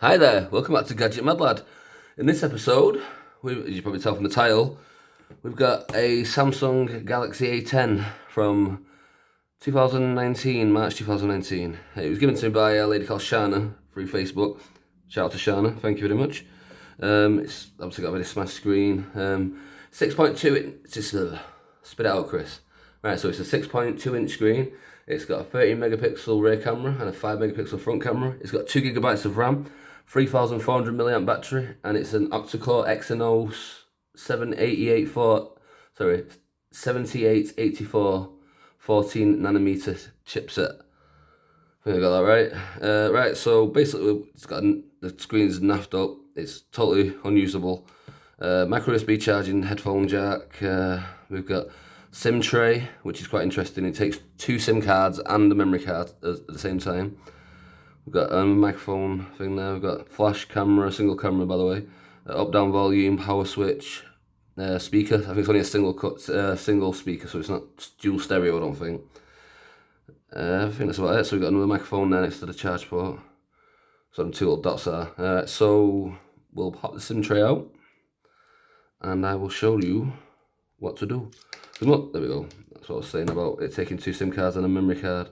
Hi there, welcome back to Gadget Mad Lad. In this episode, as you can probably tell from the title, we've got a Samsung Galaxy A10 from 2019, March 2019. It was given to me by a lady called Shana through Facebook. Shout out to Shana, thank you very much. It's obviously got a very smashed screen. 6.2 inch, just spit it out, Chris. Right, so it's a 6.2 inch screen. It's got a 13 megapixel rear camera and a 5 megapixel front camera. It's got 2 gigabytes of RAM, 3,400 milliamp battery, and it's an octa-core Exynos 7884 14 nanometer chipset. I think I got that right. Right, so basically it's got the screen's naffed up. It's totally unusable. Micro USB charging, headphone jack. We've got SIM tray, which is quite interesting. It takes 2 SIM cards and a memory card at the same time. We've got a microphone thing there. We've got flash camera, single camera by the way. Up-down volume, power switch, speaker. I think it's only a single speaker, so it's not dual stereo, I don't think. I think that's about it. So we've got another microphone there next to the charge port. So them 2 little dots there. So we'll pop the SIM tray out, and I will show you what to do. Look, there we go. That's what I was saying about it taking 2 SIM cards and a memory card.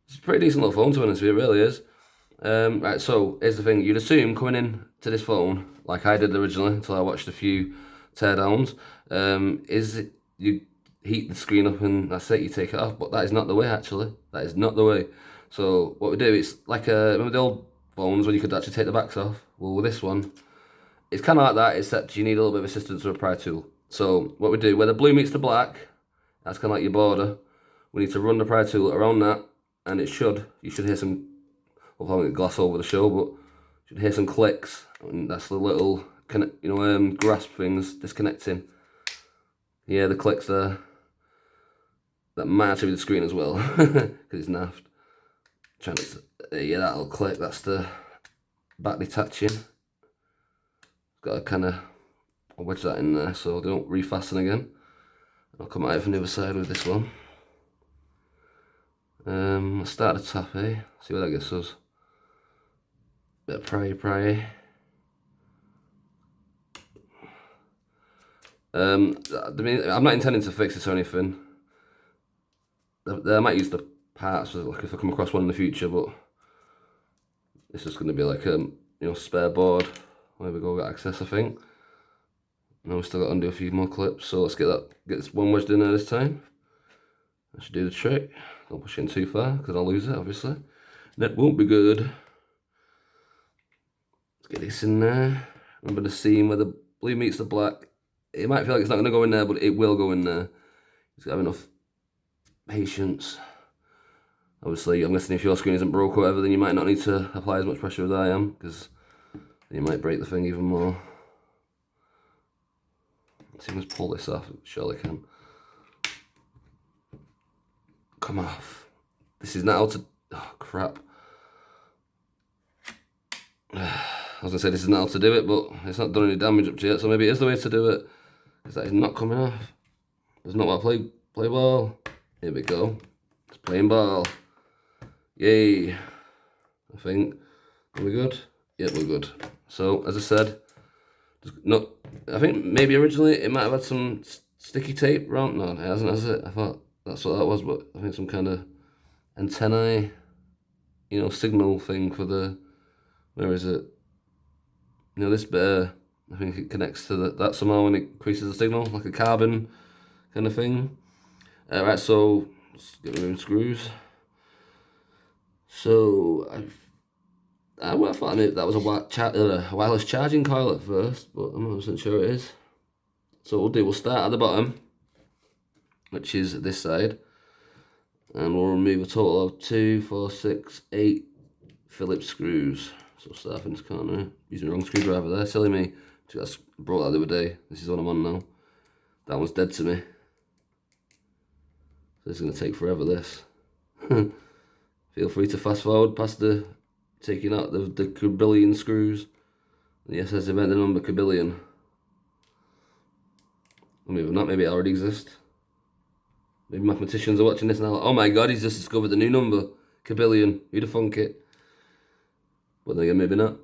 It's a pretty decent little phone, to be honest with you, it really is. Right, so here's the thing. You'd assume coming in to this phone, like I did originally until I watched a few teardowns, you heat the screen up and that's it, you take it off. But that is not the way, actually. That is not the way. So what we do, it's like, remember the old phones when you could actually take the backs off? Well, with this one, it's kind of like that, except you need a little bit of assistance with a pry tool. So what we do, where the blue meets the black, that's kind of like your border. We need to run the pry tool around that, and you should hear some, well, I won't gloss over the show, but you should hear some clicks, and that's the little, grasp things disconnecting. Yeah, the clicks there. That might actually be the screen as well, because it's naffed. Yeah, that'll click, that's the back detaching. Got to kind of wedge that in there so they don't refasten again. I'll come out from the other side with this one. Let's start the top, see what that gets us. Bit of pry. I'm not intending to fix this or anything. I might use the parts like if I come across one in the future, but it's just going to be like a spare board. There we go, got access, I think. Now we've still got to undo a few more clips, so let's get this one wedged in there this time. That should do the trick. Don't push it in too far because I'll lose it, obviously. That won't be good. Let's get this in there. Remember the seam where the blue meets the black. It might feel like it's not going to go in there, but it will go in there. Just got to have enough patience. Obviously, I'm guessing if your screen isn't broke or whatever, then you might not need to apply as much pressure as I am, because you might break the thing even more. Let's see if we can pull this off. Surely can. Come off. This is not how to... Oh, crap. I was going to say this is not how to do it, but it's not done any damage up to yet, so maybe it is the way to do it. Because that is not coming off. That's not what I play ball. Here we go. It's playing ball. Yay. I think. Are we good? Yep, we're good. So, as I said, I think maybe originally it might have had some sticky tape around. No, it hasn't, has it? I thought that's what that was, but I think some kind of antennae, signal thing for the, where is it? This bit, I think it connects to that somehow and it increases the signal, like a carbon kind of thing. Right, so let's get rid of the screws. So I thought that was a wireless charging coil at first, but I'm not sure it is. So we'll start at the bottom, which is this side, and we'll remove a total of 2, 4, 6, 8 Phillips screws. So start in this corner, using the wrong screwdriver there, silly me. I brought that the other day. This is what I'm on now. That one's dead to me. So this is going to take forever, this. Feel free to fast forward past taking out the Cabillion screws. Yes, I meant the number Cabillion. Or maybe not, maybe it already exists. Maybe mathematicians are watching this now. Oh my god, he's just discovered the new number. Cabillion. Who'd have thunk it? But then again, maybe not.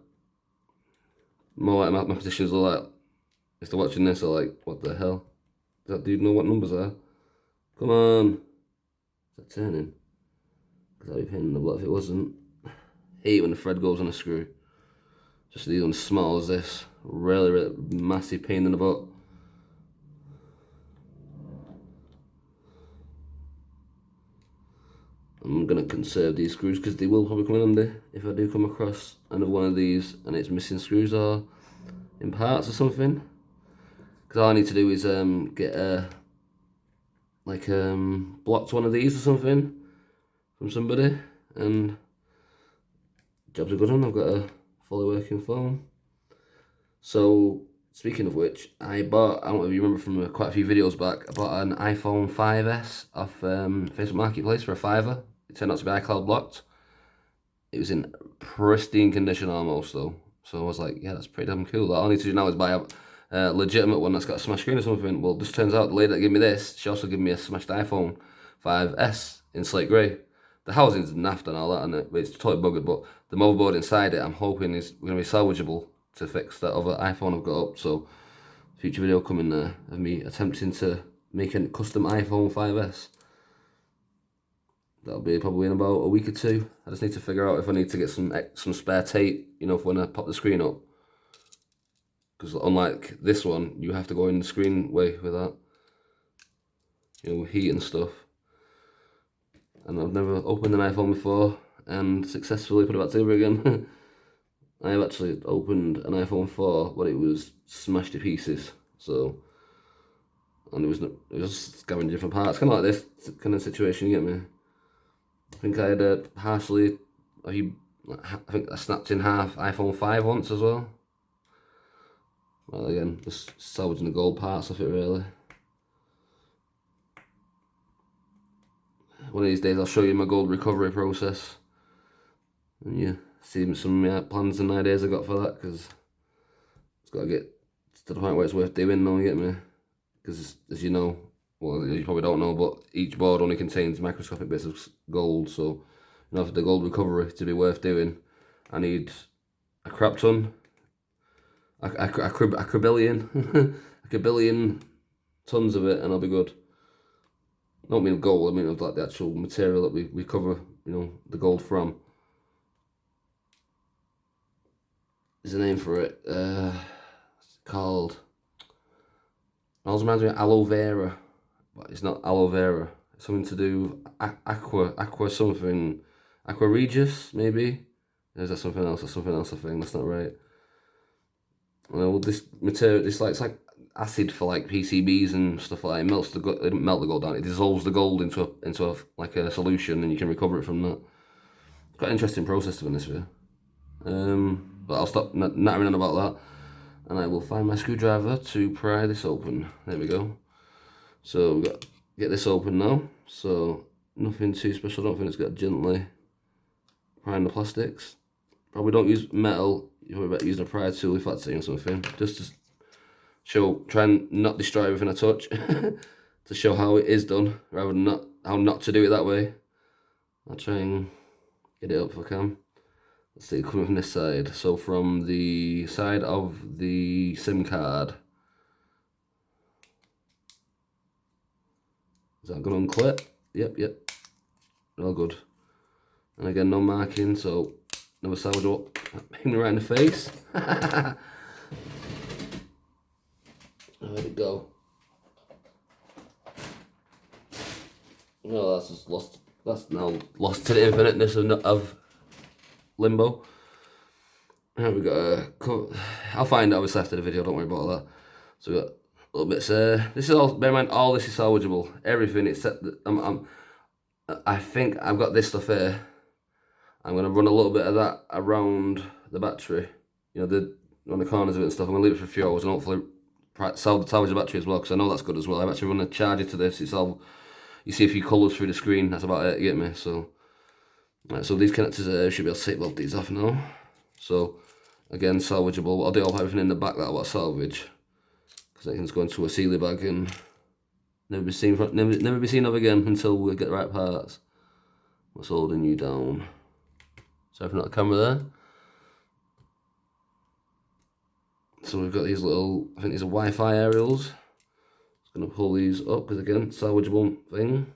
More like my positions are like, if they're watching this, are like, what the hell? Does that dude know what numbers are? Come on. Is that turning? Because I'd be pain in the butt if it wasn't. Hate when the thread goes on a screw. Just these ones small as this. Really, really massive pain in the butt. I'm going to conserve these screws because they will probably come in handy if I do come across another one of these and it's missing screws or in parts or something. Because all I need to do is get a blocked one of these or something from somebody, and job's a good one. I've got a fully working phone. So speaking of which, I bought, I don't know if you remember from quite a few videos back, I bought an iPhone 5S off Facebook Marketplace for a £5. It turned out to be iCloud blocked. It was in pristine condition almost though. So I was like, yeah, that's pretty damn cool. All I need to do now is buy a legitimate one that's got a smashed screen or something. Well, just turns out the lady that gave me this, she also gave me a smashed iPhone 5S in slate grey. The housing's naffed and all that, and it's totally buggered, but the motherboard inside it, I'm hoping is going to be salvageable to fix that other iPhone I've got up. So, future video coming there of me attempting to make a custom iPhone 5S. That'll be probably in about a week or two. I just need to figure out if I need to get some spare tape, you know, for when I pop the screen up. Because unlike this one, you have to go in the screen way with that. You know, heat and stuff. And I've never opened an iPhone before and successfully put it back together again. I have actually opened an iPhone 4, but it was smashed to pieces. So, and it was scavenging different parts, kind of like this kind of situation. You get me? I think I had I think I snapped in half iPhone 5 once as well. Well, again, just salvaging the gold parts of it really. One of these days I'll show you my gold recovery process. And you see some plans and ideas I got for that, because it's got to get to the point where it's worth doing now, you get me? Because as you know, well, you probably don't know, but each board only contains microscopic bits of gold, so you know, for the gold recovery to be worth doing, I need a crap ton, a billion, a billion tons of it, and I'll be good. I don't mean gold, I mean like the actual material that we recover, you know, the gold from. There's a name for it. It's called. It also reminds me of aloe vera, but it's not aloe vera. It's something to do aqua something, aqua regis maybe. Or is that something else? Or something else? I think that's not right. Well, this material, it's like acid for like PCBs and stuff like that. It melts the gold. It doesn't melt the gold down. It dissolves the gold into a like a solution, and you can recover it from that. It's quite an interesting process to be honest with you. But I'll stop nattering on about that, and I will find my screwdriver to pry this open. There we go. So we've got to get this open now. So nothing too special. I don't think it's got to gently prying the plastics. Probably don't use metal. You probably better use a pry tool if that's it or something. Just to show, try and not destroy everything I touch. To show how it is done, rather than how not to do it that way. I'll try and get it up if I can. Let's see, coming from this side. So from the side of the SIM card. Is that going to unclip? Yep. All good. And again, no marking, so never sourdough. Hit me right in the face. There we go. No, that's just lost. That's now lost to the infiniteness of limbo. Now we got I'll find it obviously after the video, don't worry about that. So we got little bits there. This is all, bear in mind, all this is salvageable. Everything except that I think I've got this stuff here. I'm gonna run a little bit of that around the battery. You know, on the corners of it and stuff. I'm gonna leave it for a few hours and hopefully salvage the battery as well, because I know that's good as well. I've actually run a charger to this. It's all, you see a few colours through the screen. That's about it. You get me? So, right, so these connectors should be able to take both these off now. So, again, salvageable. I'll do all everything in the back that I want to salvage, because I can just go into a sealy bag and never be seen of again until we get the right parts. What's holding you down? Sorry for not the camera there. So we've got these little, I think these are Wi-Fi aerials. Just gonna pull these up because again, salvageable thing.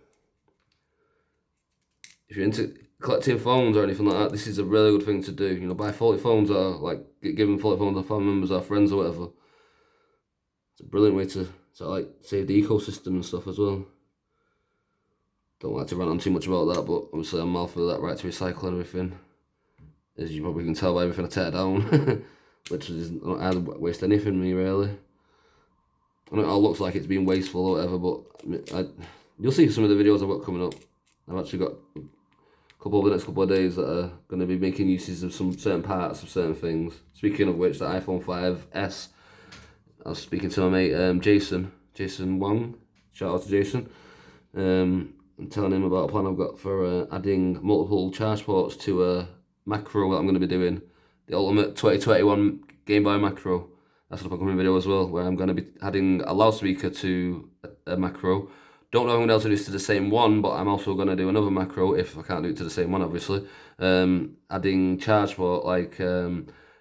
If you're into collecting phones or anything like that, this is a really good thing to do. You know, buy faulty phones or like giving faulty phones to family members or friends or whatever. It's a brilliant way to like save the ecosystem and stuff as well. Don't like to rant on too much about that, but obviously I'm all for that right to recycle and everything. As you probably can tell by everything I tear down. Literally doesn't add waste anything me really. I know it all looks like it's being wasteful or whatever, but you'll see some of the videos I've got coming up. I've actually got a couple over the next couple of days that are going to be making uses of some certain parts of certain things. Speaking of which, the iPhone 5S, I was speaking to my mate Jason Wong, shout out to Jason, and telling him about a plan I've got for adding multiple charge ports to a macro that I'm going to be doing, the Ultimate 2021 Game Boy macro. That's an upcoming video as well, where I'm going to be adding a loudspeaker to a macro. Don't know if I'm going to be able to do this to the same one, but I'm also going to do another macro if I can't do it to the same one, obviously. Adding charge port, like you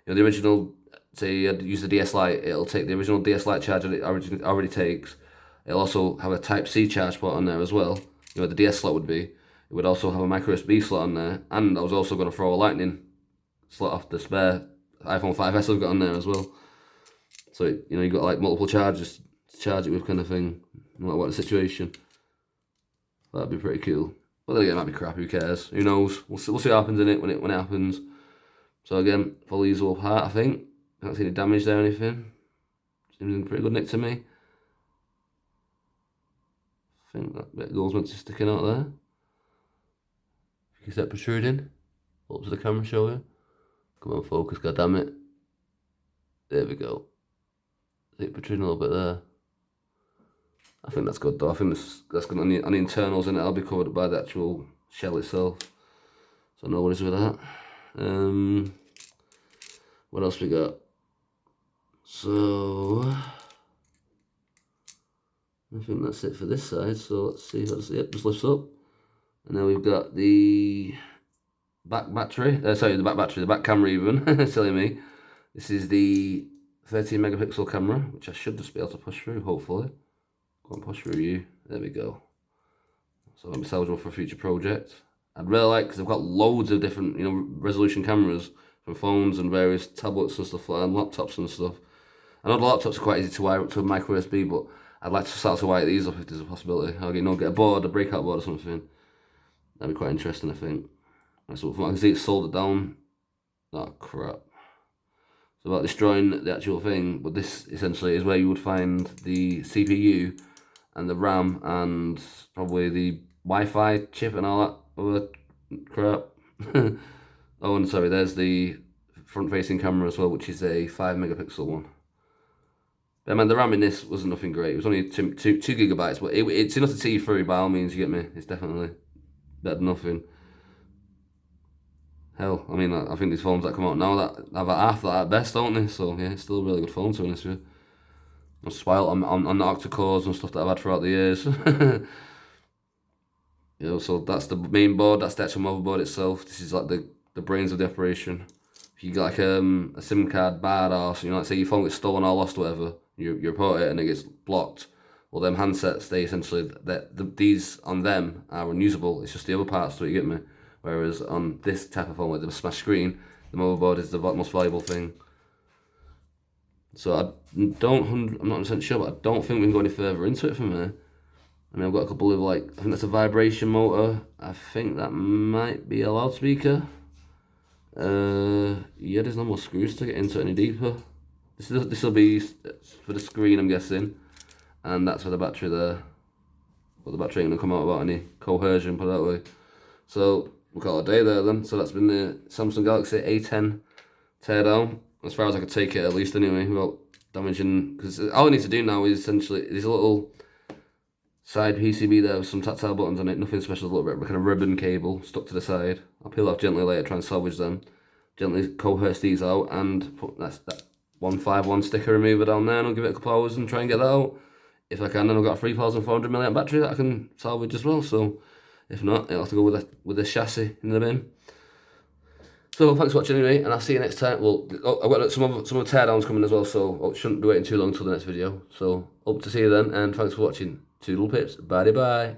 know, the original, say I'd use the DS Lite, it'll take the original DS Lite charger it already takes. It'll also have a Type-C charge port on there as well, you know, the DS slot would be. It would also have a micro USB slot on there, and I was also going to throw a lightning slot off the spare iPhone 5S I've got on there as well. So, you know, you've got like multiple chargers to charge it with kind of thing, no matter what the situation. That'd be pretty cool. But then again, it might be crap, who cares? Who knows? We'll see what happens in it when it happens. So again, fully usable part, I think. Can't see any damage there or anything. Seems in pretty good nick to me. I think that bit of gold's meant to be sticking out there. Is that protruding? Up to the camera, show you. Come on, focus, goddammit. There we go. Is it protruding a little bit there? I think that's good though. I think that's good on the internals, and it'll be covered by the actual shell itself. So no worries with that. What else we got? So I think that's it for this side. So let's see. Yep, just lifts up, and then we've got the back battery. The back camera even. Silly me. This is the 13 megapixel camera, which I should just be able to push through, hopefully. Go and push through you. There we go. So that'll be salvageable for a future project. I'd really like, because I've got loads of different, you know, resolution cameras from phones and various tablets and stuff like that, and laptops and stuff. I know the laptops are quite easy to wire up to a micro USB, but I'd like to start to wire these up if there's a possibility. I'll get a board, a breakout board or something. That'd be quite interesting, I think. So from what I can see, it's soldered down. Oh, crap. So about destroying the actual thing, but this essentially is where you would find the CPU and the RAM and probably the Wi-Fi chip and all that other crap. Oh, and sorry, there's the front-facing camera as well, which is a 5 megapixel one. But, man, the RAM in this wasn't nothing great. It was only 2 gigabytes, but it's enough to see you through by all means, you get me? It's definitely better than nothing. Hell, I mean, I think these phones that come out now that have half that at best, don't they? So, yeah, it's still a really good phone, to be honest with you. I'm spoiled on the octa-cores and stuff that I've had throughout the years. You know, so that's the main board, that's the actual motherboard itself. This is like the brains of the operation. If you got like a SIM card bad or, you know, like say your phone gets stolen or lost or whatever, you report it and it gets blocked. Well, them handsets, they essentially, these on them are unusable. It's just the other parts to it, you get me? Whereas on this type of phone with the smash screen, the motherboard is the most valuable thing. So I'm not 100% sure, but I don't think we can go any further into it from here. I mean, I've got a couple of I think that's a vibration motor. I think that might be a loudspeaker. Yeah, there's no more screws to get into it any deeper. This will be for the screen, I'm guessing. And that's for the battery there. But the battery ain't gonna come out without any cohesion, put it that way. So we'll call it a day there then. So that's been the Samsung Galaxy A10 teardown. As far as I could take it, at least anyway, without damaging. Because all I need to do now is essentially, there's a little side PCB there with some tactile buttons on it, nothing special, a little bit of kind of ribbon cable stuck to the side. I'll peel off gently later, try and salvage them. Gently coerce these out and put that 151 sticker remover down there, and I'll give it a couple hours and try and get that out. If I can, then I've got a 3,400 mAh battery that I can salvage as well, so if not, it'll have to go with the chassis in the bin. So thanks for watching anyway, and I'll see you next time. Well, I've got some of teardowns coming as well, so I shouldn't be waiting too long till the next video. So hope to see you then, and thanks for watching. Toodle pips, bye bye.